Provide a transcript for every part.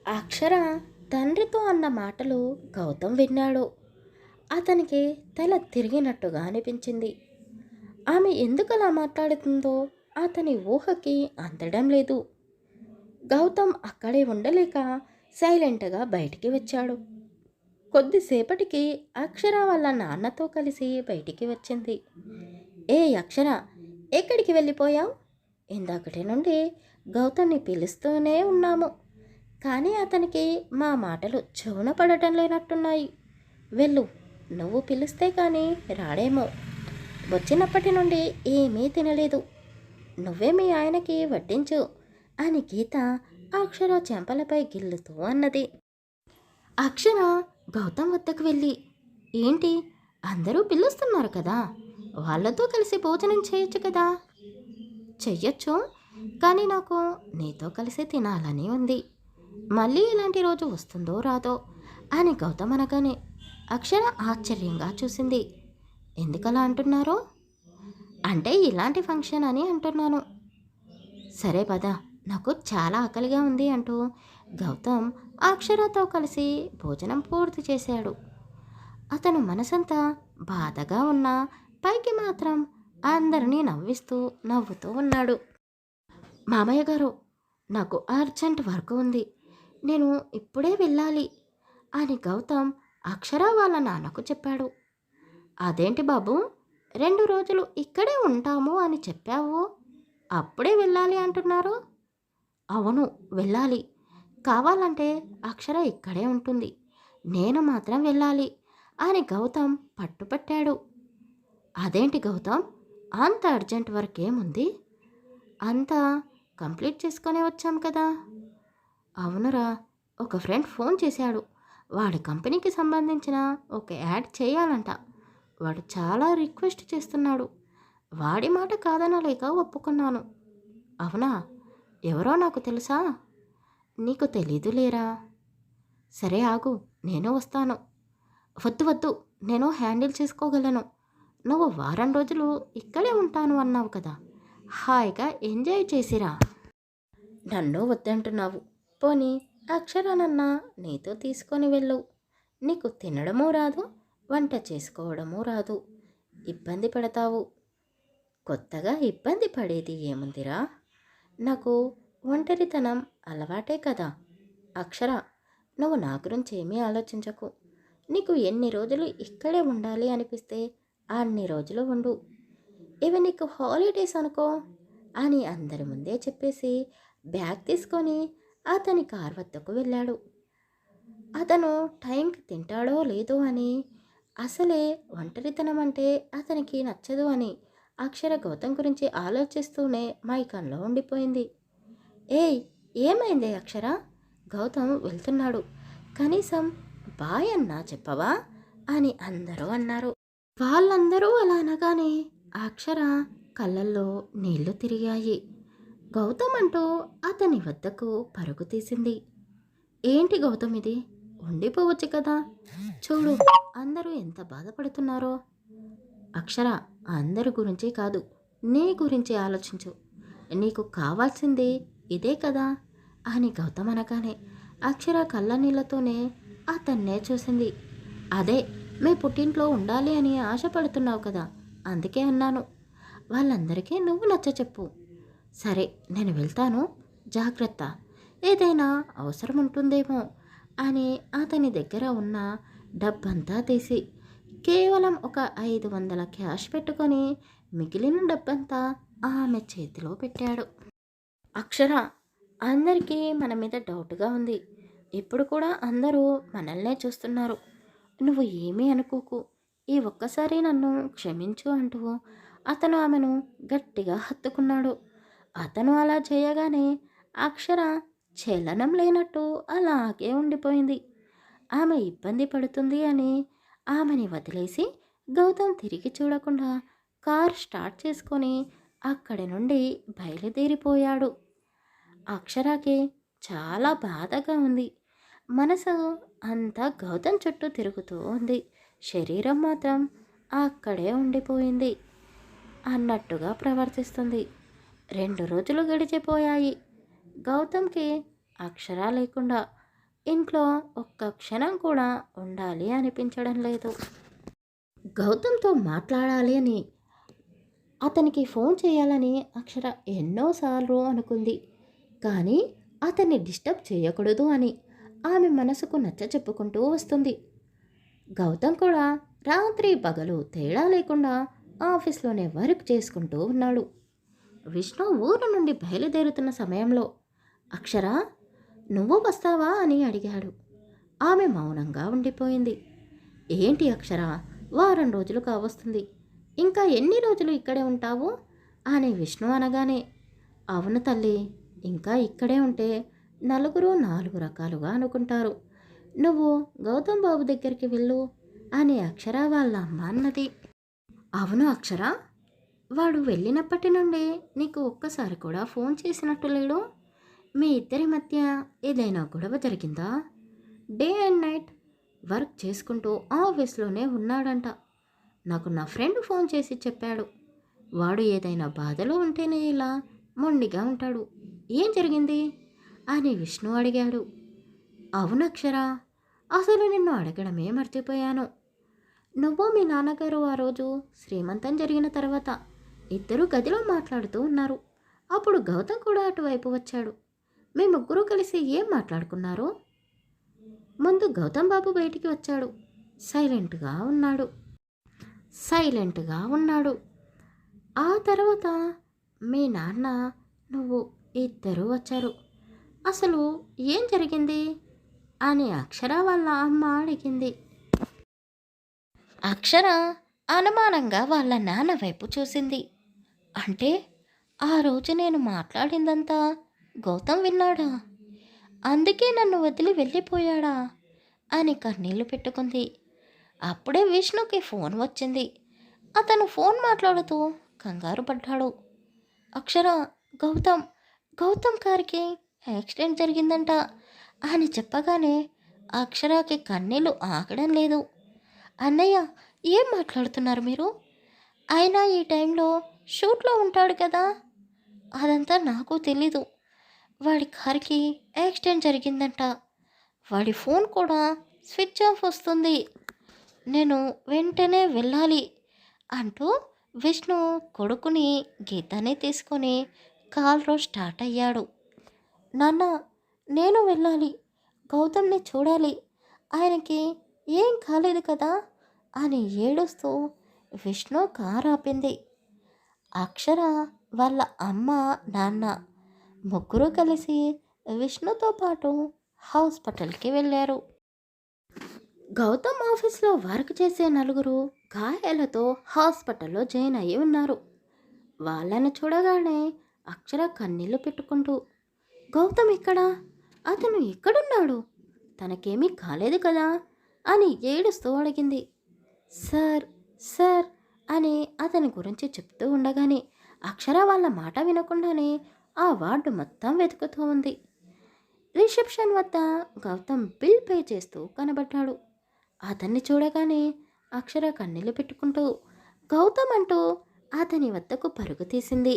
అక్షర తండ్రితో అన్న మాటలు గౌతమ్ విన్నాడు. అతనికి తల తిరిగినట్టుగా అనిపించింది. ఆమె ఎందుకలా మాట్లాడుతుందో అతని ఊహకి అందడం లేదు. గౌతమ్ అక్కడే ఉండలేక సైలెంట్గా బయటికి వచ్చాడు. కొద్దిసేపటికి అక్షర వాళ్ళ నాన్నతో కలిసి బయటికి వచ్చింది. ఏ అక్షర, ఎక్కడికి వెళ్ళిపోయావు? ఇందాకటి నుండి గౌతమ్ని పిలుస్తూనే ఉన్నాము, కానీ అతనికి మా మాటలు చెవున పడటం లేనట్టున్నాయి. వెళ్ళు, నువ్వు పిలిస్తే కానీ రాడేమో. వచ్చినప్పటి నుండి ఏమీ తినలేదు. నువ్వే మీ ఆయనకి వడ్డించు అని గీత అక్షర చెంపలపై గిల్లుతూ అన్నది. అక్షర గౌతమ్ వద్దకు వెళ్ళి, ఏంటి, అందరూ పిలుస్తున్నారు కదా, వాళ్ళతో కలిసి భోజనం చేయొచ్చు కదా. చెయ్యొచ్చు, కానీ నాకు నీతో కలిసి తినాలని ఉంది. మళ్ళీ ఇలాంటి రోజు వస్తుందో రాదో అని గౌతమ్ అనగానే అక్షర ఆశ్చర్యంగా చూసింది. ఎందుకలా అంటున్నారు? అంటే ఇలాంటి ఫంక్షన్ అని అంటున్నాను. సరే పద, నాకు చాలా ఆకలిగా ఉంది అంటూ గౌతమ్ అక్షరతో కలిసి భోజనం పూర్తి చేశాడు. అతను మనసంతా బాధగా ఉన్నా పైకి మాత్రం అందరినీ నవ్వుతూ ఉన్నాడు. మామయ్య గారు, నాకు అర్జెంట్ వర్క్ ఉంది, నేను ఇప్పుడే వెళ్ళాలి అని గౌతమ్ అక్షర వాళ్ళ నాన్నకు చెప్పాడు. అదేంటి బాబు, 2 రోజులు ఇక్కడే ఉంటాము అని చెప్పావు, అప్పుడే వెళ్ళాలి అంటున్నారు? అవును, వెళ్ళాలి. కావాలంటే అక్షర ఇక్కడే ఉంటుంది, నేను మాత్రం వెళ్ళాలి అని గౌతమ్ పట్టుపట్టాడు. అదేంటి గౌతమ్, అంత అర్జెంట్ వర్క్ ఏముంది? అంతా కంప్లీట్ చేసుకొని వచ్చాం కదా. అవునురా, ఒక ఫ్రెండ్ ఫోన్ చేశాడు, వాడి కంపెనీకి సంబంధించిన ఒక యాడ్ చేయాలంట. వాడు చాలా రిక్వెస్ట్ చేస్తున్నాడు, వాడి మాట కాదనలేక ఒప్పుకున్నాను. అవునా, ఎవరో నాకు తెలుసా? నీకు తెలీదు లేరా? సరే ఆగు, నేను వస్తాను. వద్దు వద్దు, నేను హ్యాండిల్ చేసుకోగలను. నువ్వు వారం రోజులు ఇక్కడే ఉంటాను అన్నావు కదా, హాయిగా ఎంజాయ్ చేసిరా. నన్ను వద్దంటున్నావు, పోనీ అక్షరానన్నా నీతో తీసుకొని వెళ్ళు. నీకు తినడమూ రాదు, వంట చేసుకోవడమూ రాదు, ఇబ్బంది పడతావు. కొత్తగా ఇబ్బంది పడేది ఏముందిరా? నాకు ఒంటరితనం అలవాటే కదా. అక్షర, నువ్వు నా గురించి ఏమీ ఆలోచించకు. నీకు ఎన్ని రోజులు ఇక్కడే ఉండాలి అనిపిస్తే అన్ని రోజులు ఉండు. ఇవి నీకు హాలిడేస్ అనుకో అని అందరి ముందే చెప్పేసి బ్యాగ్ తీసుకొని అతని కార్ వద్దకు వెళ్ళాడు. అతను టైంకి తింటాడో లేదో అని, అసలే ఒంటరితనం అంటే అతనికి నచ్చదు అని అక్షర గౌతమ్ గురించి ఆలోచిస్తూనే మైకంలో ఉండిపోయింది. ఏయ్, ఏమైంది అక్షర? గౌతమ్ వెళ్తున్నాడు, కనీసం బాయ్ అన్నా చెప్పవా అని అందరూ అన్నారు. వాళ్ళందరూ అలా అనగానే అక్షర కళ్ళల్లో నీళ్లు తిరిగాయి. గౌతమ్ అంటూ అతని వద్దకు పరుగు తీసింది. ఏంటి గౌతమ్ ఇది, ఉండిపోవచ్చు కదా, చూడు అందరూ ఎంత బాధపడుతున్నారో. అక్షర, అందరి గురించి కాదు, నీ గురించి ఆలోచించు. నీకు కావాల్సింది ఇదే కదా అని గౌతమ్ అనగానే అక్షర కళ్ళ నీళ్ళతోనే అతన్నే చూసింది. అదే, మీ పుట్టింట్లో ఉండాలి అని ఆశపడుతున్నావు కదా, అందుకే అన్నాను. వాళ్ళందరికీ నువ్వు నచ్చ చెప్పు. సరే, నేను వెళ్తాను, జాగ్రత్త. ఏదైనా అవసరం ఉంటుందేమో అని అతని దగ్గర ఉన్న డబ్బంతా తీసి కేవలం ఒక 500 క్యాష్ పెట్టుకొని మిగిలిన డబ్బంతా ఆమె చేతిలో పెట్టాడు. అక్షర, అందరికీ మన మీద డౌట్గా ఉంది. ఇప్పుడు కూడా అందరూ మనల్నే చూస్తున్నారు. నువ్వు ఏమీ అనుకోకు, ఈ ఒక్కసారి నన్ను క్షమించు అంటూ అతను ఆమెను గట్టిగా హత్తుకున్నాడు. అతను అలా చేయగానే అక్షర చలనం లేనట్టు అలాగే ఉండిపోయింది. ఆమె ఇబ్బంది పడుతుంది అని ఆమెని వదిలేసి గౌతమ్ తిరిగి చూడకుండా కార్ స్టార్ట్ చేసుకొని అక్కడి నుండి బయలుదేరిపోయాడు. అక్షరాకి చాలా బాధగా ఉంది. మనసు అంతా గౌతమ్ చుట్టూ తిరుగుతూ ఉంది, శరీరం మాత్రం అక్కడే ఉండిపోయింది అన్నట్టుగా ప్రవర్తిస్తుంది. 2 రోజులు గడిచిపోయాయి. గౌతమ్కి అక్షర లేకుండా ఇంట్లో ఒక్క క్షణం కూడా ఉండాలి అనిపించడం లేదు. గౌతమ్తో మాట్లాడాలి అని అతనికి ఫోన్ చేయాలని అక్షర ఎన్నోసార్లు అనుకుంది. కానీ అతన్ని డిస్టర్బ్ చేయకూడదు అని ఆమె మనసుకు నచ్చ చెప్పుకుంటూ వస్తుంది. గౌతమ్ కూడా రాత్రి పగలు తేడా లేకుండా ఆఫీస్లోనే వర్క్ చేసుకుంటూ ఉన్నాడు. విష్ణు ఊరు నుండి బయలుదేరుతున్న సమయంలో అక్షర, నువ్వు వస్తావా అని అడిగాడు. ఆమె మౌనంగా ఉండిపోయింది. ఏంటి అక్షర, వారం రోజులు కావస్తుంది, ఇంకా ఎన్ని రోజులు ఇక్కడే ఉంటావు అని విష్ణు అనగానే, అవును తల్లి, ఇంకా ఇక్కడే ఉంటే నలుగురు నాలుగు రకాలుగా అనుకుంటారు. నువ్వు గౌతమ్ బాబు దగ్గరికి వెళ్ళు అని అక్షర వాళ్ళ అమ్మ అన్నది. అవును అక్షర, వాడు వెళ్ళినప్పటి నుండి నీకు ఒక్కసారి కూడా ఫోన్ చేసినట్టు లేడు. మీ ఇద్దరి మధ్య ఏదైనా గొడవ జరిగిందా? డే అండ్ నైట్ వర్క్ చేసుకుంటూ ఆఫీస్లోనే ఉన్నాడంట. నాకు నా ఫ్రెండ్ ఫోన్ చేసి చెప్పాడు. వాడు ఏదైనా బాధలో ఉంటేనే ఇలా మొండిగా ఉంటాడు. ఏం జరిగింది అని విష్ణు అడిగాడు. అవునక్షర, అసలు నిన్ను అడగడమే మర్చిపోయాను. నువ్వు మీ నాన్నగారు ఆ రోజు శ్రీమంతం జరిగిన తర్వాత ఇద్దరు గదిలో మాట్లాడుతూ ఉన్నారు. అప్పుడు గౌతమ్ కూడా అటువైపు వచ్చాడు. మీ ముగ్గురు కలిసి ఏం మాట్లాడుకున్నారు? ముందు గౌతమ్ బాబు బయటికి వచ్చాడు. సైలెంట్గా ఉన్నాడు. ఆ తర్వాత మీ నాన్న, నువ్వు ఇద్దరూ వచ్చారు. అసలు ఏం జరిగింది అని అక్షర వాళ్ళ అమ్మ అడిగింది. అక్షర అనుమానంగా వాళ్ళ నాన్న వైపు చూసింది. అంటే ఆ రోజు నేను మాట్లాడిందంతా గౌతమ్ విన్నాడా? అందుకే నన్ను వదిలి వెళ్ళిపోయాడా అని కన్నీళ్లు పెట్టుకుంది. అప్పుడే విష్ణుకి ఫోన్ వచ్చింది. అతను ఫోన్ మాట్లాడుతూ కంగారు పడ్డాడు. అక్షర, గౌతమ్ గౌతమ్ కారుకి యాక్సిడెంట్ జరిగిందంట అని చెప్పగానే అక్షరకి కన్నీళ్ళు ఆగడం లేదు. అన్నయ్య, ఏం మాట్లాడుతున్నారు మీరు? అయినా ఈ టైంలో షూట్లో ఉంటాడు కదా. అదంతా నాకు తెలీదు. వాడి కారుకి యాక్సిడెంట్ జరిగిందంట. వాడి ఫోన్ కూడా స్విచ్ ఆఫ్ వస్తుంది. నేను వెంటనే వెళ్ళాలి అంటూ విష్ణు కొడుకుని గీతాని తీసుకొని కారులో స్టార్ట్ అయ్యాడు. నాన్న, నేను వెళ్ళాలి, గౌతమ్ని చూడాలి, ఆయనకి ఏం కాలేదు కదా అని ఏడుస్తూ విష్ణు కారు ఆపింది. అక్షర వాళ్ళ అమ్మ నాన్న ముగ్గురు కలిసి విష్ణుతో పాటు హాస్పిటల్కి వెళ్ళారు. గౌతమ్ ఆఫీస్లో వర్క్ చేసే నలుగురు గాయాలతో హాస్పిటల్లో జాయిన్ అయ్యి ఉన్నారు. వాళ్ళని చూడగానే అక్షర కన్నీళ్లు పెట్టుకుంటూ, గౌతమ్ ఎక్కడా? అతను ఎక్కడున్నాడు? తనకేమీ కాలేదు కదా అని ఏడుస్తూ అడిగింది. సార్ సార్ అని అతని గురించి చెప్తూ ఉండగానే అక్షర వాళ్ళ మాట వినకుండానే ఆ వార్డు మొత్తం వెతుకుతూ ఉంది. రిసెప్షన్ వద్ద గౌతమ్ బిల్ పే చేస్తూ కనబడ్డాడు. అతన్ని చూడగానే అక్షర కన్నీళ్లు పెట్టుకుంటూ గౌతమ్ అంటూ అతని వద్దకు పరుగు తీసింది.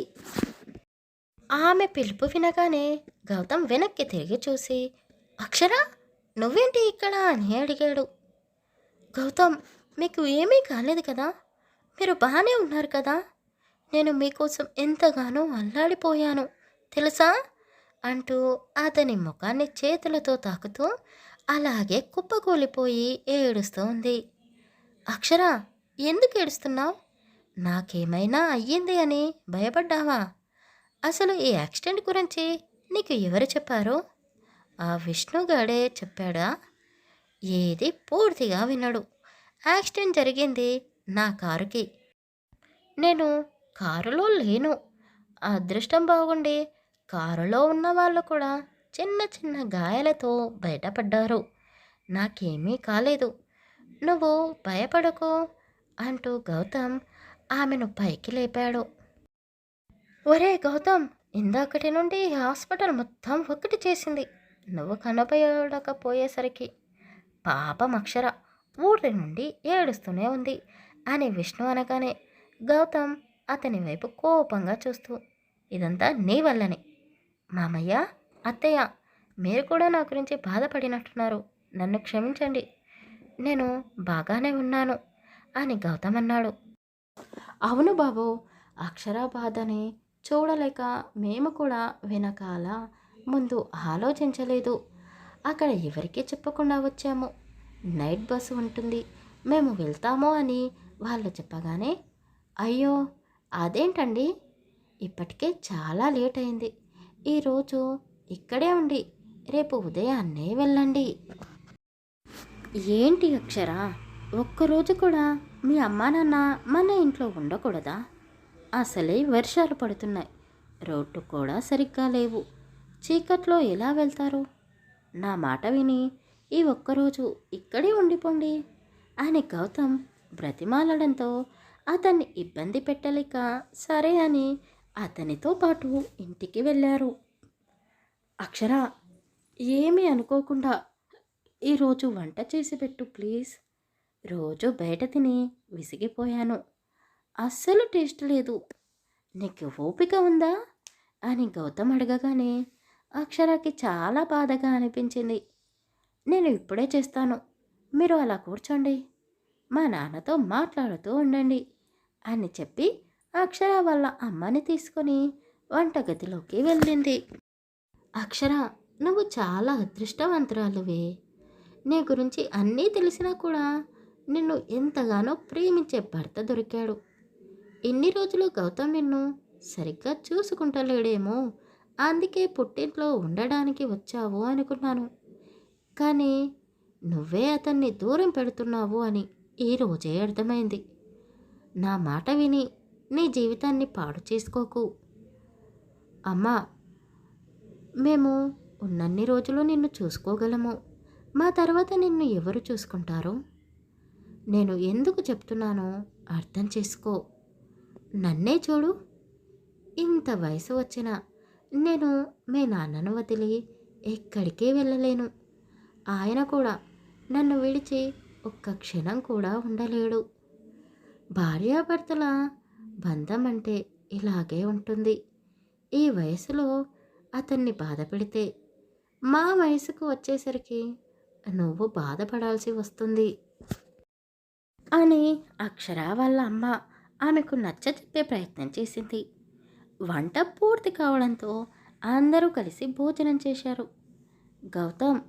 ఆమె పిలుపు వినగానే గౌతమ్ వెనక్కి తిరిగి చూసి, అక్షర, నువ్వేంటి ఇక్కడ అని అడిగాడు. గౌతమ్, మీకు ఏమీ కాలేదు కదా? మీరు బాగానే ఉన్నారు కదా? నేను మీకోసం ఎంతగానో అల్లాడిపోయాను తెలుసా అంటూ అతని ముఖాన్ని చేతులతో తాకుతూ అలాగే కుప్పకూలిపోయి ఏడుస్తూ ఉంది. అక్షర, ఎందుకు ఏడుస్తున్నావు? నాకేమైనా అయ్యింది అని భయపడ్డావా? అసలు ఈ యాక్సిడెంట్ గురించి నీకు ఎవరు చెప్పారు? ఆ విష్ణుగాడే చెప్పాడా? ఏది పూర్తిగా వినడు. యాక్సిడెంట్ జరిగింది నా కారుకి. నేను కారులో లేను. అదృష్టం బాగుండి కారులో ఉన్న వాళ్ళు కూడా చిన్న చిన్న గాయాలతో బయటపడ్డారు. నాకేమీ కాలేదు. నువ్వు భయపడకు అంటూ గౌతమ్ ఆమెను పైకి లేపాడు. ఒరే గౌతమ్, ఇందాకటి నుండి హాస్పిటల్ మొత్తం ఒక్కటి చేసింది నువ్వు కనపడకపోయేసరికి. పాపం అక్షర ఊరి నుండి ఏడుస్తూనే ఉంది అని విష్ణు అనగానే గౌతమ్ అతని వైపు కోపంగా చూస్తూ, ఇదంతా నీ వల్లనే. మామయ్య, అత్తయ్య, మీరు కూడా నా గురించి బాధపడినట్టున్నారు. నన్ను క్షమించండి. నేను బాగానే ఉన్నాను అని గౌతమ్ అన్నాడు. అవును బాబు, అక్షర బాధని చూడలేక మేము కూడా వెనకాల ముందు ఆలోచించలేదు. అక్కడ ఎవరికీ చెప్పకుండా వచ్చాము. నైట్ బస్సు ఉంటుంది, మేము వెళ్తాము అని వాళ్ళు చెప్పగానే, అయ్యో అదేంటండి, ఇప్పటికే చాలా లేట్ అయింది. ఈరోజు ఇక్కడే ఉండి రేపు ఉదయాన్నే వెళ్ళండి. ఏంటి అక్షర, ఒక్కరోజు కూడా మీ అమ్మా నాన్న మన ఇంట్లో ఉండకూడదా? అసలే వర్షాలు పడుతున్నాయి, రోడ్డు కూడా సరిగ్గా లేవు, చీకట్లో ఎలా వెళ్తారు? నా మాట విని ఈ ఒక్కరోజు ఇక్కడే ఉండిపోండి అని గౌతమ్ బ్రతిమాలడంతో అతన్ని ఇబ్బంది పెట్టలేక సరే అని అతనితో పాటు ఇంటికి వెళ్ళారు. అక్షర, ఏమీ అనుకోకుండా ఈరోజు వంట చేసి పెట్టు ప్లీజ్. రోజు బయట తిని విసిగిపోయాను, అస్సలు టేస్ట్ లేదు. నీకు ఓపిక ఉందా అని గౌతమ్ అడగగానే అక్షరకి చాలా బాధగా అనిపించింది. నేను ఇప్పుడే చేస్తాను, మీరు అలా కూర్చోండి, మా నాన్నతో మాట్లాడుతూ ఉండండి అని చెప్పి అక్షర వాళ్ళ అమ్మని తీసుకొని వంటగదిలోకి వెళ్ళింది. అక్షర, నువ్వు చాలా అదృష్టవంతురాలువే. నీ గురించి అన్నీ తెలిసినా కూడా నిన్ను ఎంతగానో ప్రేమించే భర్త దొరికాడు. ఇన్ని రోజులు గౌతమ్ నిన్ను సరిగ్గా చూసుకుంటలేడేమో, అందుకే పుట్టింట్లో ఉండడానికి వచ్చావు అనుకున్నాను. కానీ నువ్వే అతన్ని దూరం పెడుతున్నావు అని ఈరోజే అర్థమైంది. నా మాట విని నీ జీవితాన్ని పాడు చేసుకోకు. అమ్మా, మేము ఉన్నన్ని రోజులు నిన్ను చూసుకోగలము, మా తర్వాత నిన్ను ఎవరు చూసుకుంటారో? నేను ఎందుకు చెప్తున్నానో అర్థం చేసుకో. నన్నే చూడు, ఇంత వయసు వచ్చినా నేను మీ నాన్నను వదిలి ఎక్కడికే వెళ్ళలేను. ఆయన కూడా నన్ను విడిచి ఒక్క క్షణం కూడా ఉండలేడు. భార్యాభర్తల బంధం అంటే ఇలాగే ఉంటుంది. ఈ వయసులో అతన్ని బాధ పెడితే మా వయసుకు వచ్చేసరికి నువ్వు బాధపడాల్సి వస్తుంది అని అక్షర వాళ్ళ అమ్మ ఆమెకు నచ్చచెప్పే ప్రయత్నం చేసింది. వంట పూర్తి కావడంతో అందరూ కలిసి భోజనం చేశారు. గౌతమ్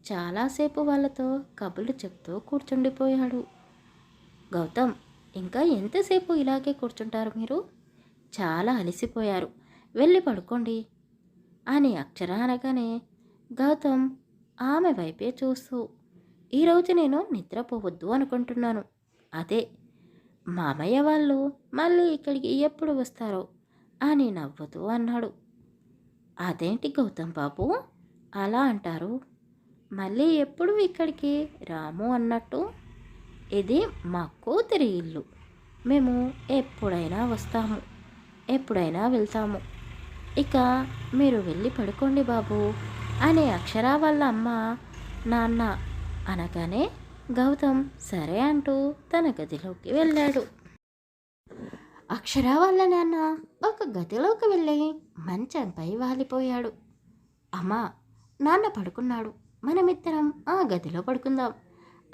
చాలాసేపు వాళ్ళతో కబుర్లు చెప్తూ కూర్చుండిపోయాడు. గౌతమ్, ఇంకా ఎంతసేపు ఇలాగే కూర్చుంటారు మీరు? చాలా అలసిపోయారు, వెళ్ళి పడుకోండి అని అక్షర అనగానే గౌతమ్ ఆమె వైపే చూస్తూ, ఈరోజు నేను నిద్రపోవద్దు అనుకుంటున్నాను. అదే మామయ్య వాళ్ళు మళ్ళీ ఇక్కడికి ఎప్పుడు వస్తారో అని నవ్వుతూ అన్నాడు. అదేంటి గౌతమ్ బాబు అలా అంటారు? మళ్ళీ ఎప్పుడు ఇక్కడికి రాము అన్నట్టు? ఇది మా కూతురి ఇల్లు, మేము ఎప్పుడైనా వస్తాము, ఎప్పుడైనా వెళ్తాము. ఇక మీరు వెళ్ళి పడుకోండి బాబు అని అక్షర వాళ్ళ అమ్మ నాన్న అనగానే గౌతమ్ సరే అంటూ తన గదిలోకి వెళ్ళాడు. అక్షర వాళ్ళ నాన్న ఒక గదిలోకి వెళ్ళి మంచంపై వాలిపోయాడు. అమ్మా, నాన్న పడుకున్నాడు, మనమిద్దరం ఆ గదిలో పడుకుందాం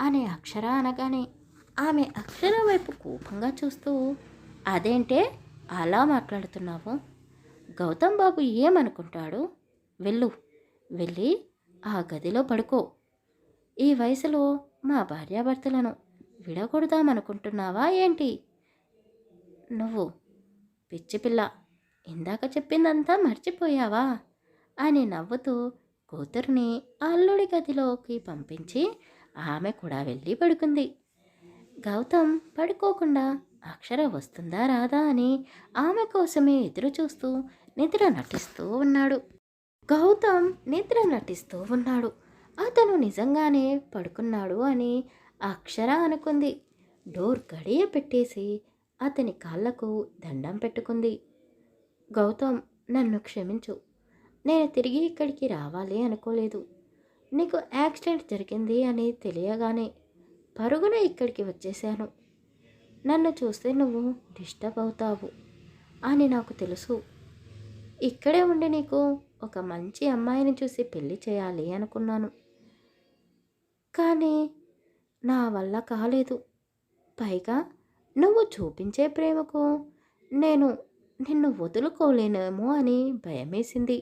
అని అక్షర అనగానే ఆమె అక్షర వైపు కోపంగా చూస్తూ, అదేంటే అలా మాట్లాడుతున్నావు? గౌతమ్ బాబు ఏమనుకుంటాడు? వెళ్ళి ఆ గదిలో పడుకో. ఈ వయసులో మా భార్యాభర్తలను విడగొడదామనుకుంటున్నావా ఏంటి నువ్వు? పిచ్చిపిల్ల, ఇందాక చెప్పిందంతా మర్చిపోయావా అని నవ్వుతూ కూతుర్ని అల్లుడి గదిలోకి పంపించి ఆమె కూడా వెళ్ళి పడుకుంది. గౌతమ్ పడుకోకుండా అక్షర వస్తుందా రాదా అని ఆమె కోసమే ఎదురు చూస్తూ నిద్ర నటిస్తూ ఉన్నాడు. అతను నిజంగానే పడుకున్నాడు అని అక్షర అనుకుంది. డోర్ గడియ పెట్టేసి అతని కాళ్ళకు దండం పెట్టుకుంది. గౌతమ్, నన్ను క్షమించు, నేను తిరిగి ఇక్కడికి రావాలి అనుకోలేదు. నీకు యాక్సిడెంట్ జరిగింది అని తెలియగానే పరుగున ఇక్కడికి వచ్చేసాను. నన్ను చూస్తే నువ్వు డిస్టర్బ్ అవుతావు అని నాకు తెలుసు. ఇక్కడే ఉండి నీకు ఒక మంచి అమ్మాయిని చూసి పెళ్లి చేయాలి అనుకున్నాను. కానీ నా వల్ల కాలేదు. పైగా నువ్వు చూపించే ప్రేమకు నేను నిన్ను వదులుకోలేనేమో అని భయమేసింది.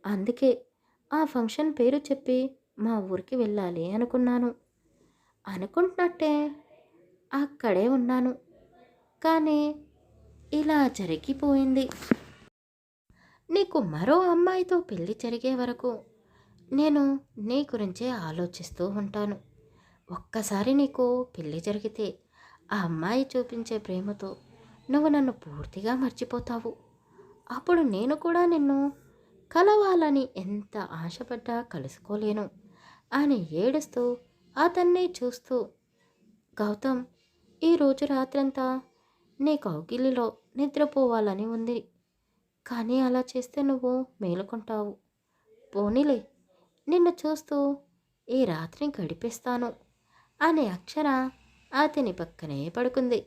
అందుకే ఆ ఫంక్షన్ పేరు చెప్పి మా ఊరికి వెళ్ళాలి అనుకున్నాను. అనుకుంటున్నట్టే అక్కడే ఉన్నాను. కానీ ఇలా జరిగిపోయింది. నీకు మరో అమ్మాయితో పెళ్లి జరిగే వరకు నేను నీ గురించే ఆలోచిస్తూ ఉంటాను. ఒక్కసారి నీకు పెళ్లి జరిగితే ఆ అమ్మాయి చూపించే ప్రేమతో నువ్వు నన్ను పూర్తిగా మర్చిపోతావు. అప్పుడు నేను కూడా నిన్ను కలవాలని ఎంత ఆశపడ్డా కలుసుకోలేను అని ఏడుస్తూ అతన్ని చూస్తూ, గౌతమ్, ఈరోజు రాత్రంతా నీ కౌగిలిలో నిద్రపోవాలని ఉంది. కానీ అలా చేస్తే నువ్వు మేలుకుంటావు. పోనీలే, నిన్ను చూస్తూ ఈ రాత్రి గడిపేస్తాను అని అక్షర అతని పక్కనే పడుకుంది.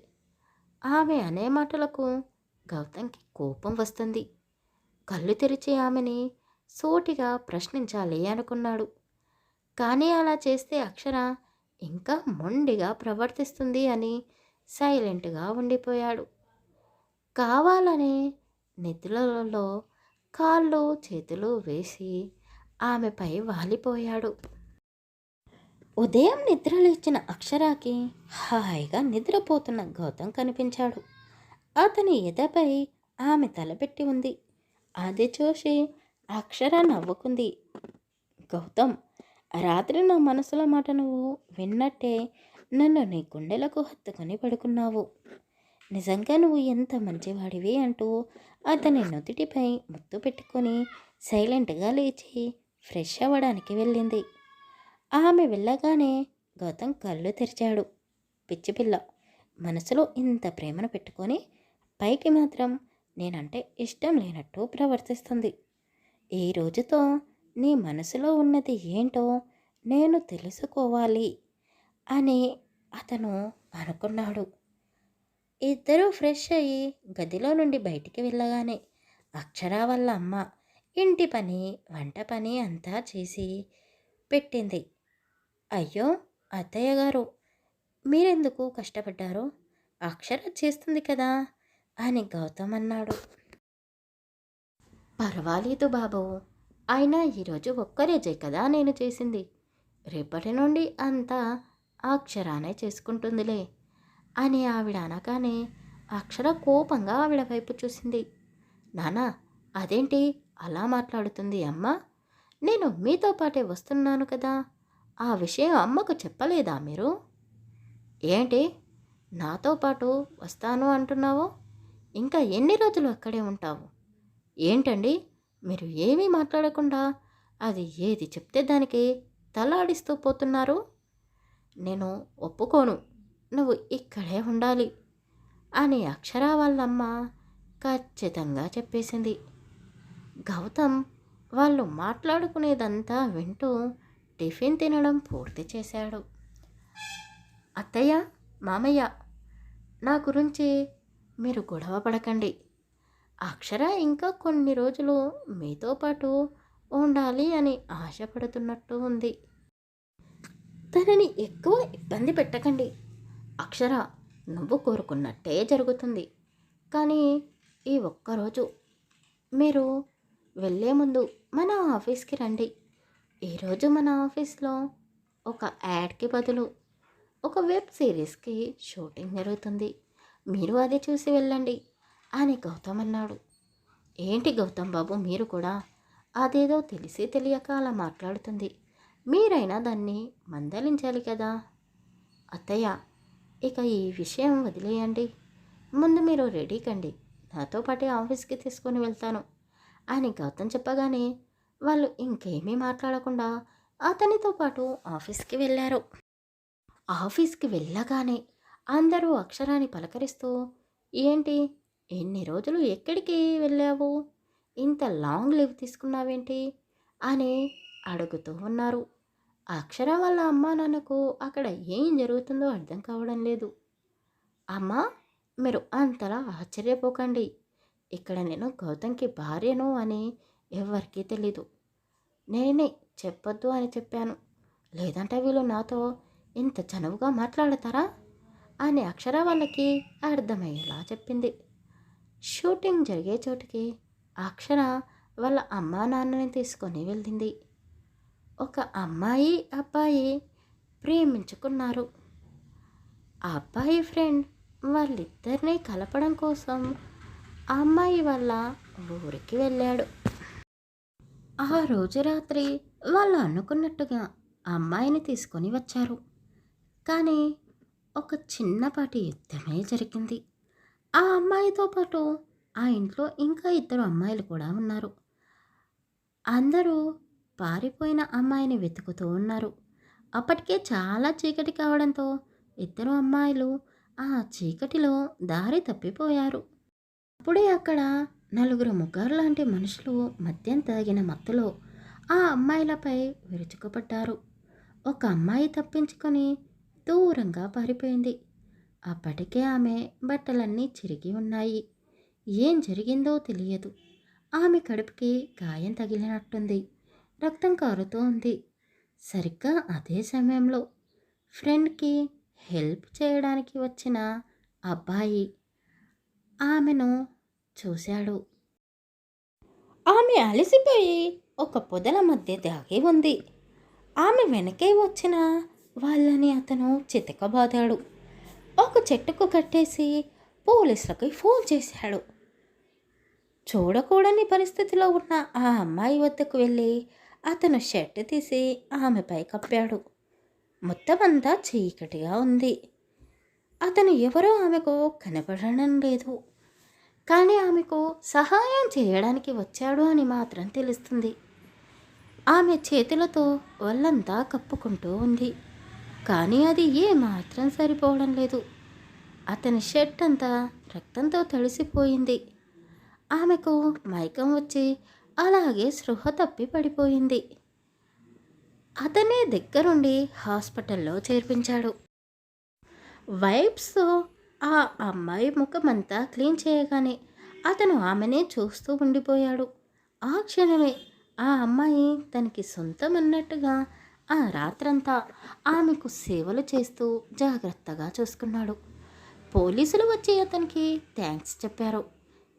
ఆమె అనే మాటలకు గౌతమ్కి కోపం వస్తుంది. కళ్ళు తెరిచి ఆమెని సూటిగా ప్రశ్నించాలి అనుకున్నాడు. కానీ అలా చేస్తే అక్షర ఇంకా మొండిగా ప్రవర్తిస్తుంది అని సైలెంట్గా ఉండిపోయాడు. కావాలనే నిద్రలలో కాళ్ళు చేతులు వేసి ఆమెపై వాలిపోయాడు. ఉదయం నిద్రలేచిన అక్షరాకి హాయిగా నిద్రపోతున్న గౌతమ్ కనిపించాడు. అతని ఎదపై ఆమె తలపెట్టి ఉంది. అది చూసి అక్షర నవ్వుకుంది. గౌతమ్, రాత్రి నా మనసులో మాట నువ్వు విన్నట్టే నన్ను నీ గుండెలకు హత్తుకొని పడుకున్నావు. నిజంగా నువ్వు ఎంత మంచివాడివి అంటూ అతని నుదుటిపై ముద్దు పెట్టుకొని సైలెంట్గా లేచి ఫ్రెష్ అవ్వడానికి వెళ్ళింది. ఆమె వెళ్ళగానే గౌతమ్ కళ్ళు తెరిచాడు. పిచ్చిపిల్ల, మనసులో ఇంత ప్రేమను పెట్టుకొని పైకి మాత్రం నేనంటే ఇష్టం లేనట్టు ప్రవర్తిస్తుంది. ఈ రోజుతో నీ మనసులో ఉన్నది ఏంటో నేను తెలుసుకోవాలి అని అతను అనుకున్నాడు. ఇద్దరూ ఫ్రెష్ అయ్యి గదిలో నుండి బయటికి వెళ్ళగానే అక్షర వాళ్ళ అమ్మ ఇంటి పని వంట పని అంతా చేసి పెట్టింది. అయ్యో అత్తయ్య గారు, మీరెందుకు కష్టపడ్డారు? అక్షర చేస్తుంది కదా అని గౌతమ్ అన్నాడు. పర్వాలేదు బాబు, అయినా ఈరోజు ఒక్కరోజే కదా నేను చేసింది. రేపటి నుండి అంతా అక్షరానే చేసుకుంటుందిలే అని ఆవిడ అనగానే అక్షర కోపంగా ఆవిడ వైపు చూసింది. నానా, అదేంటి అలా మాట్లాడుతుంది అమ్మ? నేను మీతో పాటే వస్తున్నాను కదా, ఆ విషయం అమ్మకు చెప్పలేదా మీరు? ఏంటి నాతో పాటు వస్తాను అంటున్నావు? ఇంకా ఎన్ని రోజులు అక్కడే ఉంటావు? ఏంటండి మీరు ఏమీ మాట్లాడకుండా అది ఏది చెప్తే దానికి తలాడిస్తూ పోతున్నారు? నేను ఒప్పుకోను, నువ్వు ఇక్కడే ఉండాలి అని అక్షర వాళ్ళమ్మ ఖచ్చితంగా చెప్పేసింది. గౌతమ్ వాళ్ళు మాట్లాడుకునేదంతా వింటూ టిఫిన్ తినడం పూర్తి చేశాడు. అత్తయ్య, మామయ్య, నా గురించి మీరు గొడవ పడకండి. అక్షర ఇంకా కొన్ని రోజులు మీతో పాటు ఉండాలి అని ఆశపడుతున్నట్టు ఉంది. తనని ఎక్కువ ఇబ్బంది పెట్టకండి. అక్షర, నువ్వు కోరుకున్నట్టే జరుగుతుంది. కానీ ఈ ఒక్కరోజు మీరు వెళ్ళే ముందు మన ఆఫీస్కి రండి. ఈరోజు మన ఆఫీస్లో ఒక యాడ్కి బదులు ఒక వెబ్ సిరీస్కి షూటింగ్ జరుగుతుంది. మీరు అది చూసి వెళ్ళండి అని గౌతమ్ అన్నాడు. ఏంటి గౌతమ్ బాబు, మీరు కూడా అదేదో తెలిసి తెలియక అలా మాట్లాడుతుంది. మీరైనా దాన్ని మందలించాలి కదా. అత్తయ్య, ఇక ఈ విషయం వదిలేయండి. ముందు మీరు రెడీ కండి, నాతో పాటే ఆఫీస్కి తీసుకొని వెళ్తాను అని గౌతమ్ చెప్పగానే వాళ్ళు ఇంకేమీ మాట్లాడకుండా అతనితో పాటు ఆఫీస్కి వెళ్ళారు. ఆఫీస్కి వెళ్ళగానే అందరూ అక్షరాన్ని పలకరిస్తూ, ఏంటి ఎన్ని రోజులు ఎక్కడికి వెళ్ళావు, ఇంత లాంగ్ లీవ్ తీసుకున్నావేంటి అని అడుగుతూ ఉన్నారు. అక్షర వాళ్ళ అమ్మా నాన్నకు అక్కడ ఏం జరుగుతుందో అర్థం కావడం లేదు. అమ్మా, మీరు అంతలా ఆశ్చర్యపోకండి. ఇక్కడ నేను గౌతమ్కి భార్యను అని ఎవరికీ తెలీదు. నేనే చెప్పొద్దు అని చెప్పాను. లేదంటే వీళ్ళు నాతో ఇంత చనువుగా మాట్లాడతారా అని అక్షర వాళ్ళకి అర్థమయ్యేలా చెప్పింది. షూటింగ్ జరిగే చోటుకి అక్షర వాళ్ళ అమ్మా నాన్నని తీసుకొని వెళ్ళింది. ఒక అమ్మాయి అబ్బాయి ప్రేమించుకున్నారు. ఆ అబ్బాయి ఫ్రెండ్ వాళ్ళిద్దరినీ కలపడం కోసం ఆ అమ్మాయి వాళ్ళ ఊరికి వెళ్ళాడు. ఆ రోజు రాత్రి వాళ్ళు అనుకున్నట్టుగా ఆ అమ్మాయిని తీసుకొని వచ్చారు. కానీ ఒక చిన్నపాటి యుద్ధమే జరిగింది. ఆ అమ్మాయితో పాటు ఆ ఇంట్లో ఇంకా ఇద్దరు అమ్మాయిలు కూడా ఉన్నారు. అందరూ పారిపోయిన అమ్మాయిని వెతుకుతూ ఉన్నారు. అప్పటికే చాలా చీకటి కావడంతో ఇద్దరు అమ్మాయిలు ఆ చీకటిలో దారి తప్పిపోయారు. అప్పుడే అక్కడ నలుగురు ముగ్గురు లాంటి మనుషులు మద్యం తాగిన మత్తులో ఆ అమ్మాయిలపై విరుచుకుపడ్డారు. ఒక అమ్మాయి తప్పించుకొని దూరంగా పారిపోయింది. అప్పటికే ఆమె బట్టలన్నీ చిరిగి ఉన్నాయి. ఏం జరిగిందో తెలియదు. ఆమె కడుపుకి గాయం తగిలినట్టుంది. రక్తం కారుతూ ఉంది. సరిగ్గా అదే సమయంలో ఫ్రెండ్కి హెల్ప్ చేయడానికి వచ్చిన అబ్బాయి ఆమెను చూశాడు. ఆమె అలసిపోయి ఒక పొదల మధ్య దాగి ఉంది. ఆమె వెనకే వచ్చిన వాళ్ళని అతను చితకబాదాడు. ఒక చెట్టుకు కట్టేసి పోలీసులకి ఫోన్ చేశాడు. చూడకూడని పరిస్థితిలో ఉన్న ఆ అమ్మాయి వద్దకు వెళ్ళి అతను షర్ట్ తీసి ఆమెపై కప్పాడు. మొత్తం అంతా చీకటిగా ఉంది. అతను ఎవరో ఆమెకు కనపడడం లేదు. కానీ ఆమెకు సహాయం చేయడానికి వచ్చాడు అని మాత్రం తెలుస్తుంది. ఆమె చేతులతో ఒళ్ళంతా కప్పుకుంటూ ఉంది. కానీ అది ఏమాత్రం సరిపోవడం లేదు. అతని షర్ట్ అంతా రక్తంతో తడిసిపోయింది. ఆమెకు మైకం వచ్చి అలాగే స్పృహ తప్పి పడిపోయింది. అతనే దగ్గరుండి హాస్పిటల్లో చేర్పించాడు. వైప్స్తో ఆ అమ్మాయి ముఖమంతా క్లీన్ చేయగానే అతను ఆమెనే చూస్తూ ఉండిపోయాడు. ఆ క్షణమే ఆ అమ్మాయి తనకి సొంతం అన్నట్టుగా ఆ రాత్రంతా ఆమెకు సేవలు చేస్తూ జాగ్రత్తగా చూసుకున్నాడు. పోలీసులు వచ్చి అతనికి థ్యాంక్స్ చెప్పారు.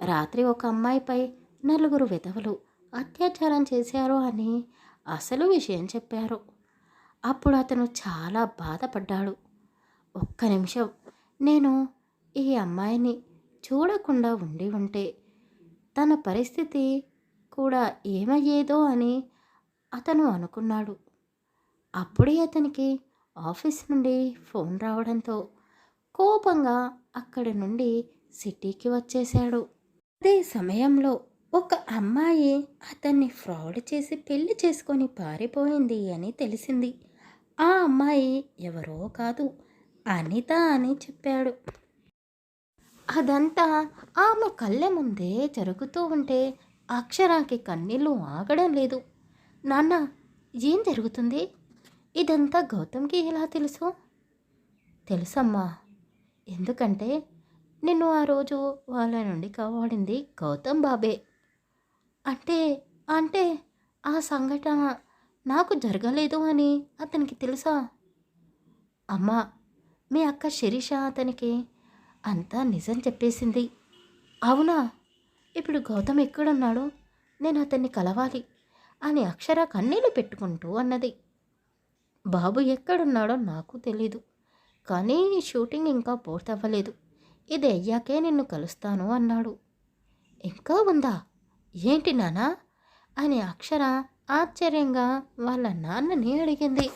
రాత్రి ఒక అమ్మాయిపై నలుగురు విధవలు అత్యాచారం చేశారు అని అసలు విషయం చెప్పారు. అప్పుడు అతను చాలా బాధపడ్డాడు. ఒక్క నిమిషం నేను ఈ అమ్మాయిని చూడకుండా ఉంటే తన పరిస్థితి కూడా ఏమయ్యేదో అని అతను అనుకున్నాడు. అప్పుడే అతనికి ఆఫీస్ నుండి ఫోన్ రావడంతో కోపంగా అక్కడి నుండి సిటీకి వచ్చేశాడు. అదే సమయంలో ఒక అమ్మాయి అతన్ని ఫ్రాడ్ చేసి పెళ్లి చేసుకొని పారిపోయింది అని తెలిసింది. ఆ అమ్మాయి ఎవరో కాదు, అనిత అని చెప్పాడు. అదంతా ఆమె కళ్ళ ముందే జరుగుతూ ఉంటే అక్షరాకి కన్నీళ్ళు ఆగడం లేదు. నాన్న, ఏం జరుగుతుంది? ఇదంతా గౌతమ్కి ఎలా తెలుసు? తెలుసమ్మా, ఎందుకంటే నిన్ను ఆ రోజు వాళ్ళ నుండి కాపాడింది గౌతమ్ బాబే. అంటే అంటే ఆ సంఘటన నాకు జరగలేదు అని అతనికి తెలుసా? అమ్మా, మీ అక్క శిరీష అతనికి అంతా నిజం చెప్పేసింది. అవునా? ఇప్పుడు గౌతమ్ ఎక్కడున్నాడు? నేను అతన్ని కలవాలి అని అక్షర కన్నీళ్ళు పెట్టుకుంటూ అన్నది. బాబు ఎక్కడున్నాడో నాకు తెలీదు, కానీ షూటింగ్ ఇంకా పూర్తవ్వలేదు. ఇది అయ్యాకే నిన్ను కలుస్తాను అన్నాడు. ఇంకా ఉందా? ఏంటి నానా అని అక్షర ఆశ్చర్యంగా వాళ్ళ నాన్నని అడిగింది.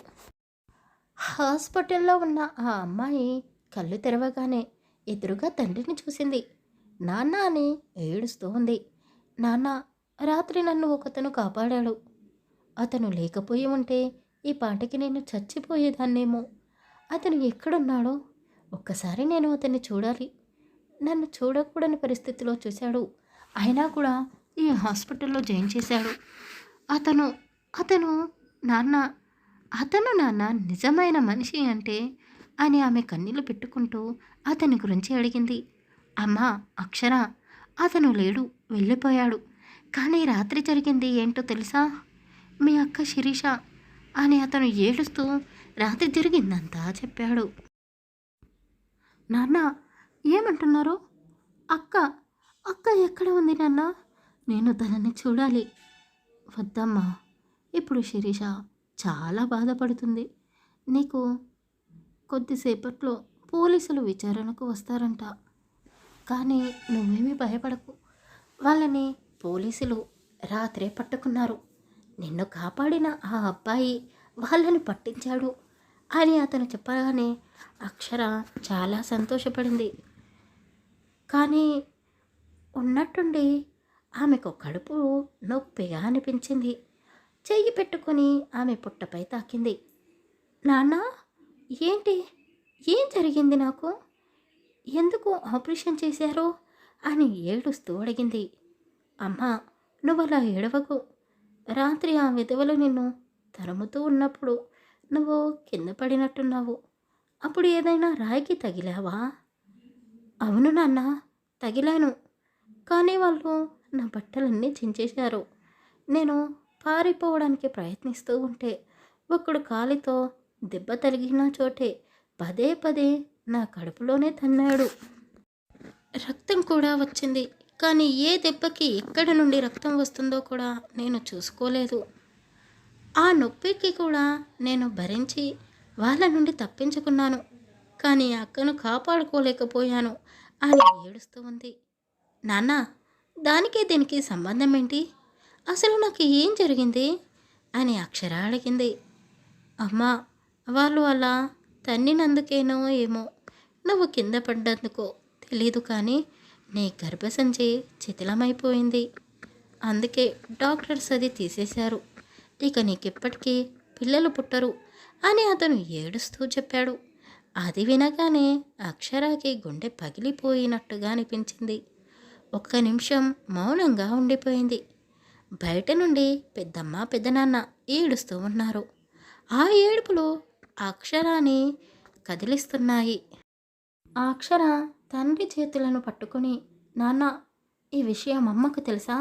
హాస్పిటల్లో ఉన్న ఆ అమ్మాయి కళ్ళు తెరవగానే ఎదురుగా తండ్రిని చూసింది. నాన్న అని ఏడుస్తూ ఉంది. నాన్న, రాత్రి నన్ను ఒకతను కాపాడాడు. అతను లేకపోయి ఉంటే ఈ పాటికి నేను చచ్చిపోయేదాన్నేమో. అతను ఎక్కడున్నాడో ఒక్కసారి నేను అతన్ని చూడాలి. నన్ను చూడకూడని పరిస్థితిలో చూశాడు. అయినా కూడా ఈ హాస్పిటల్లో జాయిన్ చేశాడు. అతను అతను నాన్న అతను నాన్న నిజమైన మనిషి అంటే అని ఆమె కన్నీళ్ళు పెట్టుకుంటూ అతని గురించి అడిగింది. అమ్మా అక్షర, అతను లేడు, వెళ్ళిపోయాడు. కానీ రాత్రి జరిగింది ఏంటో తెలుసా? మీ అక్క శిరీష అని అతను ఏడుస్తూ రాత్రి జరిగిందంతా చెప్పాడు. నాన్న, ఏమంటున్నారు? అక్క అక్క ఎక్కడ ఉంది నాన్న? నేను తనని చూడాలి. వద్దమ్మా, ఇప్పుడు శిరీష చాలా బాధపడుతుంది. నీకు కొద్దిసేపట్లో పోలీసులు విచారణకు వస్తారంట. కానీ నువ్వేమీ భయపడకు. వాళ్ళని పోలీసులు రాత్రే పట్టుకున్నారు. నిన్ను కాపాడిన ఆ అబ్బాయి వాళ్ళని పట్టించాడు అని అతను చెప్పగానే అక్షర చాలా సంతోషపడింది. కానీ ఉన్నట్టుండి ఆమెకు కడుపు నొప్పిగా అనిపించింది. చెయ్యి పెట్టుకొని ఆమె పుట్టపై తాకింది. నాన్న, ఏంటి? ఏం జరిగింది నాకు? ఎందుకు ఆపరేషన్ చేశారు అని ఏడుస్తూ అడిగింది. అమ్మా, నువ్వలా ఏడవకు. రాత్రి ఆ విధవలు నిన్ను తరుముతూ ఉన్నప్పుడు నువ్వు కింద పడినట్టున్నావు. అప్పుడు ఏదైనా రాయికి తగిలావా? అవును నాన్న, తగిలాను. కానీ వాళ్ళు నా బట్టలన్నీ చించేశారు. నేను పారిపోవడానికి ప్రయత్నిస్తూ ఉంటే ఒకడు కాలితో దెబ్బ తగిలిన చోటే పదే పదే నా కడుపులోనే తన్నాడు. రక్తం కూడా వచ్చింది. కానీ ఏ దెబ్బకి ఎక్కడ నుండి రక్తం వస్తుందో కూడా నేను చూసుకోలేదు. ఆ నొప్పికి కూడా నేను భరించి వాళ్ళ నుండి తప్పించుకున్నాను. కానీ అక్కను కాపాడుకోలేకపోయాను అని ఏడుస్తూ ఉంది. నాన్న, దానికి దీనికి సంబంధం ఏంటి? అసలు నాకు ఏం జరిగింది అని అక్షర అడిగింది. అమ్మా, వాళ్ళు అలా తన్నినందుకేనో ఏమో, నువ్వు కింద పడ్డందుకో తెలీదు, కానీ నీ గర్భసంచి శిథిలమైపోయింది. అందుకే డాక్టర్స్ అది తీసేశారు. ఇక నీకెప్పటికీ పిల్లలు పుట్టరు అని అతను ఏడుస్తూ చెప్పాడు. అది వినగానే అక్షరాకి గుండె పగిలిపోయినట్టుగా అనిపించింది. ఒక్క నిమిషం మౌనంగా ఉండిపోయింది. బయట నుండి పెద్దమ్మ పెద్దనాన్న ఏడుస్తూ ఉన్నారు. ఆ ఏడుపులు అక్షరాన్ని కదిలిస్తున్నాయి. ఆ అక్షర తండ్రి చేతులను పట్టుకొని, నాన్న, ఈ విషయం అమ్మకు తెలుసా?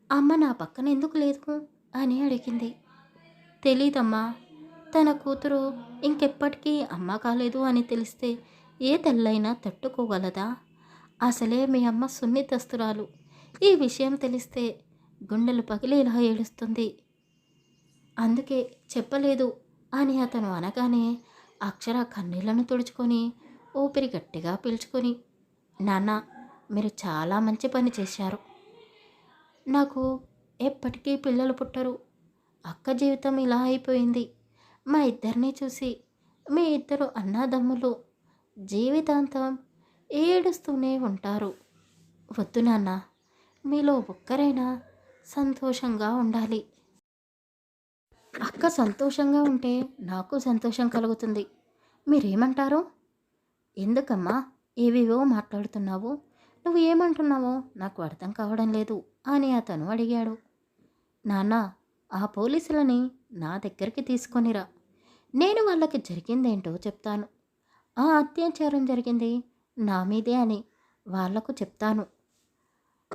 అమ్మ నా పక్కన ఎందుకు లేదు అని అడిగింది. తెలీదమ్మా. తన కూతురు ఇంకెప్పటికీ అమ్మ కాలేదు అని తెలిస్తే ఏ తల్లైనా తట్టుకోగలదా? అసలే మీ అమ్మ సున్నితస్తురాలు. ఈ విషయం తెలిస్తే గుండెలు పగిలేలా ఏడుస్తుంది. అందుకే చెప్పలేదు అని అతను అనగానే అక్షర కన్నీళ్లను తుడుచుకొని ఊపిరి గట్టిగా పీల్చుకొని, నాన్న, మీరు చాలా మంచి పని చేశారు. నాకు ఎప్పటికీ పిల్లలు పుట్టరు. అక్క జీవితం ఇలా అయిపోయింది. మా ఇద్దరిని చూసి మీ ఇద్దరు అన్నాదమ్ములు జీవితాంతం ఏడుస్తూనే ఉంటారు. వద్దు నాన్న, మీలో ఒక్కరైనా సంతోషంగా ఉండాలి. అక్క సంతోషంగా ఉంటే నాకు సంతోషం కలుగుతుంది. మీరేమంటారు? ఎందుకమ్మా ఏవేవో మాట్లాడుతున్నావు? నువ్వు ఏమంటున్నావో నాకు అర్థం కావడం లేదు అని అతను అడిగాడు. నాన్న, ఆ పోలీసులని నా దగ్గరికి తీసుకొనిరా. నేను వాళ్ళకి జరిగిందేంటో చెప్తాను. ఆ అత్యాచారం జరిగింది నా మీదే అని వాళ్లకు చెప్తాను.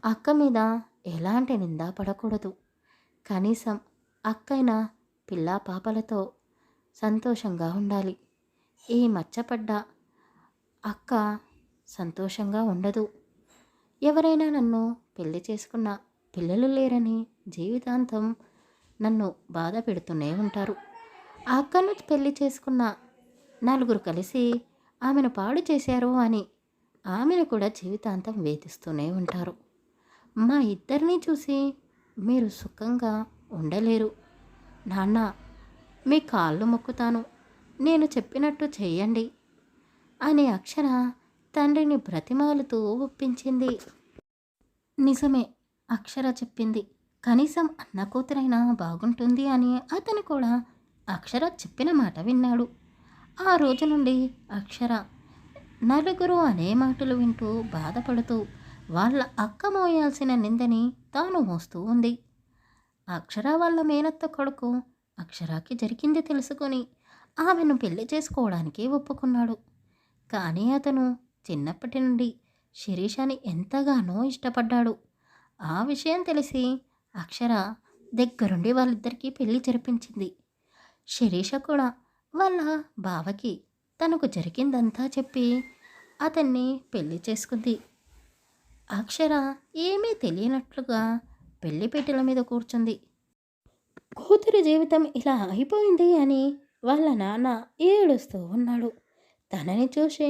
అక్క మీద ఎలాంటి నింద పడకూడదు. కనీసం అక్కైనా పిల్లా పాపలతో సంతోషంగా ఉండాలి. ఈ మచ్చపడ్డ అక్క సంతోషంగా ఉండదు. ఎవరైనా నన్ను పెళ్లి చేసుకున్న పిల్లలు లేరని జీవితాంతం నన్ను బాధ పెడుతూనే ఉంటారు. ఆ అక్కను పెళ్లి చేసుకున్న నలుగురు కలిసి ఆమెను పాడు చేశారు అని ఆమెను కూడా జీవితాంతం వేధిస్తూనే ఉంటారు. మా ఇద్దరిని చూసి మీరు సుఖంగా ఉండలేరు. నాన్న, మీ కాళ్ళు మొక్కుతాను, నేను చెప్పినట్టు చెయ్యండి అని అక్షర తండ్రిని బ్రతిమాలుతూ ఒప్పించింది. నిజమే, అక్షర చెప్పింది. కనీసం అన్న కూతురైనా బాగుంటుంది అని అతను కూడా అక్షర చెప్పిన మాట విన్నాడు. ఆ రోజు నుండి అక్షర నలుగురు అనే మాటలు వింటూ బాధపడుతూ వాళ్ళ అక్క మోయాల్సిన నిందని తాను మోస్తూ ఉంది. అక్షర వాళ్ళ మేనత్త కొడుకు అక్షరాకి జరిగింది తెలుసుకొని ఆమెను పెళ్లి చేసుకోవడానికి ఒప్పుకున్నాడు. కానీ అతను చిన్నప్పటి నుండి శిరీషని ఎంతగానో ఇష్టపడ్డాడు. ఆ విషయం తెలిసి అక్షర దగ్గరుండి వాళ్ళిద్దరికీ పెళ్లి జరిపించింది. శిరీష కూడా వాళ్ళ బావకి తనకు జరిగిందంతా చెప్పి అతన్ని పెళ్లి చేసుకుంది. అక్షర ఏమీ తెలియనట్లుగా పెళ్లిపీటల మీద కూర్చుంది. కూతురి జీవితం ఇలా అయిపోయింది అని వాళ్ళ నాన్న ఏడుస్తూ ఉన్నాడు. తనని చూసి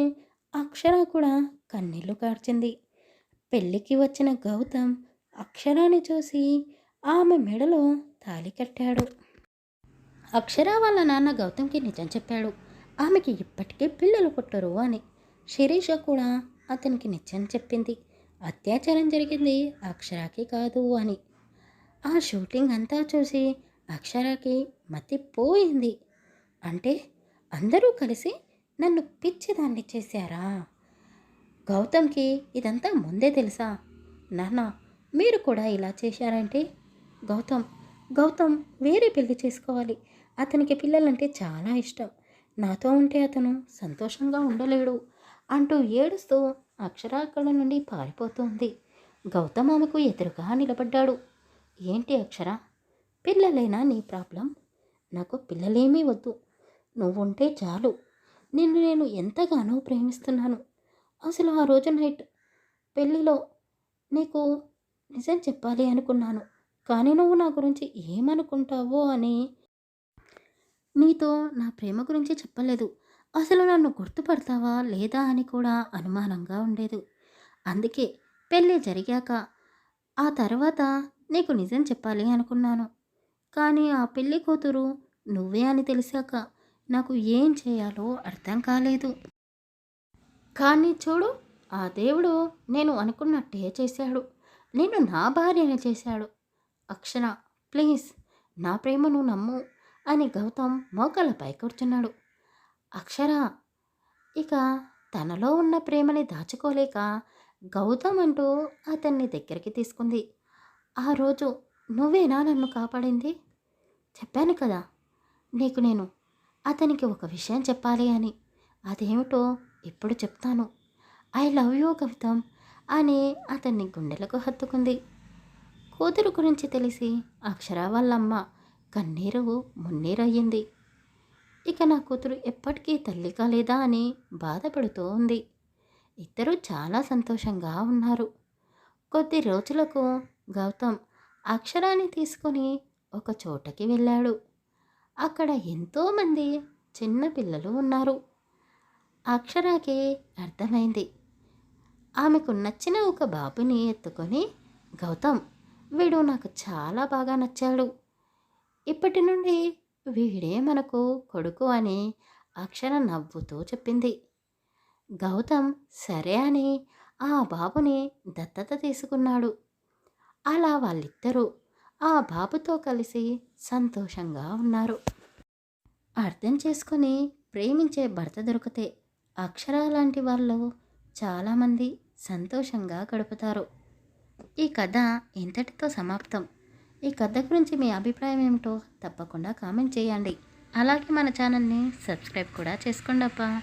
అక్షర కూడా కన్నీళ్లు కార్చింది. పెళ్ళికి వచ్చిన గౌతమ్ అక్షరాని చూసి ఆమె మెడలో తాళి కట్టాడు. అక్షర వాళ్ళ నాన్న గౌతమ్కి నిజం చెప్పాడు. ఆమెకి ఇప్పటికే పిల్లలు పుట్టరు అని. శిరీష కూడా అతనికి నిజం చెప్పింది. అత్యాచారం జరిగింది అక్షరాకి కాదు అని. ఆ షూటింగ్ అంతా చూసి అక్షరాకి మతిపోయింది. అంటే అందరూ కలిసి నన్ను పిచ్చిదాన్ని చేశారా? గౌతమ్కి ఇదంతా ముందే తెలుసా? నాన్న, మీరు కూడా ఇలా చేశారంటే గౌతమ్ గౌతమ్ వేరే పెళ్లి చేసుకోవాలి. అతనికి పిల్లలంటే చాలా ఇష్టం. నాతో ఉంటే అతను సంతోషంగా ఉండలేడు అంటూ ఏడుస్తూ అక్షర అక్కడ నుండి పారిపోతుంది. గౌతమ్ ఆమెకు ఎదురుగా నిలబడ్డాడు. ఏంటి అక్షర, పిల్లలేనా నీ ప్రాబ్లం? నాకు పిల్లలేమీ వద్దు, నువ్వుంటే చాలు. నిన్ను నేను ఎంతగానో ప్రేమిస్తున్నాను. అసలు ఆ రోజు నైట్ పెళ్ళిలో నీకు నిజం చెప్పాలి అనుకున్నాను. కానీ నువ్వు నా గురించి ఏమనుకుంటావో అని నీతో నా ప్రేమ గురించి చెప్పలేదు. అసలు నన్ను గుర్తుపడతావా లేదా అని కూడా అనుమానంగా ఉండేది. అందుకే పెళ్ళి జరిగాక ఆ తర్వాత నీకు నిజం చెప్పాలి అనుకున్నాను. కానీ ఆ పెళ్ళి కూతురు నువ్వే అని తెలిసాక నాకు ఏం చేయాలో అర్థం కాలేదు. కానీ చూడు, ఆ దేవుడు నేను అనుకున్నట్టే చేశాడు. నేను నా భార్యని చేశాడు. అక్షర, ప్లీజ్ నా ప్రేమను నమ్ము అని గౌతమ్ మోకాళ్ళపై కూర్చున్నాడు. అక్షర ఇక తనలో ఉన్న ప్రేమని దాచుకోలేక గౌతమ్ అంటూ అతన్ని దగ్గరికి తీసుకుంది. ఆ రోజు నువ్వేనా నన్ను కాపాడింది? చెప్పాను కదా నీకు నేను అతనికి ఒక విషయం చెప్పాలి అని. అదేమిటో ఇప్పుడు చెప్తాను. ఐ లవ్ యూ గౌతమ్ అని అతన్ని గుండెలకు హత్తుకుంది. కూతురు గురించి తెలిసి అక్షర వాళ్ళమ్మ కన్నీరు మున్నీరయ్యింది. ఇక నా కూతురు ఎప్పటికీ తల్లి కాలేదా అని బాధపడుతూ ఉంది. ఇద్దరూ చాలా సంతోషంగా ఉన్నారు. కొద్ది రోజులకు గౌతమ్ అక్షరాన్ని తీసుకొని ఒక చోటకి వెళ్ళాడు. అక్కడ ఎంతోమంది చిన్న పిల్లలు ఉన్నారు. అక్షరాకి అర్థమైంది. ఆమెకు నచ్చిన ఒక బాబుని ఎత్తుకొని, గౌతమ్, వీడు నాకు చాలా బాగా నచ్చాడు. ఇప్పటి నుండి వీడే మనకు కొడుకు అని అక్షర నవ్వుతూ చెప్పింది. గౌతమ్ సరే అని ఆ బాబుని దత్తత తీసుకున్నాడు. అలా వాళ్ళిద్దరూ ఆ బాబుతో కలిసి సంతోషంగా ఉన్నారు. అర్థం చేసుకొని ప్రేమించే భర్త దొరికితే అక్షర లాంటి వాళ్ళు చాలామంది సంతోషంగా గడుపుతారు. ఈ కథ ఇంతటితో సమాప్తం. ఈ కథ గురించి మీ అభిప్రాయం ఏమిటో తప్పకుండా కామెంట్ చేయండి. అలాగే మన ఛానల్ని సబ్స్క్రైబ్ కూడా చేసుకోండి అబ్బా.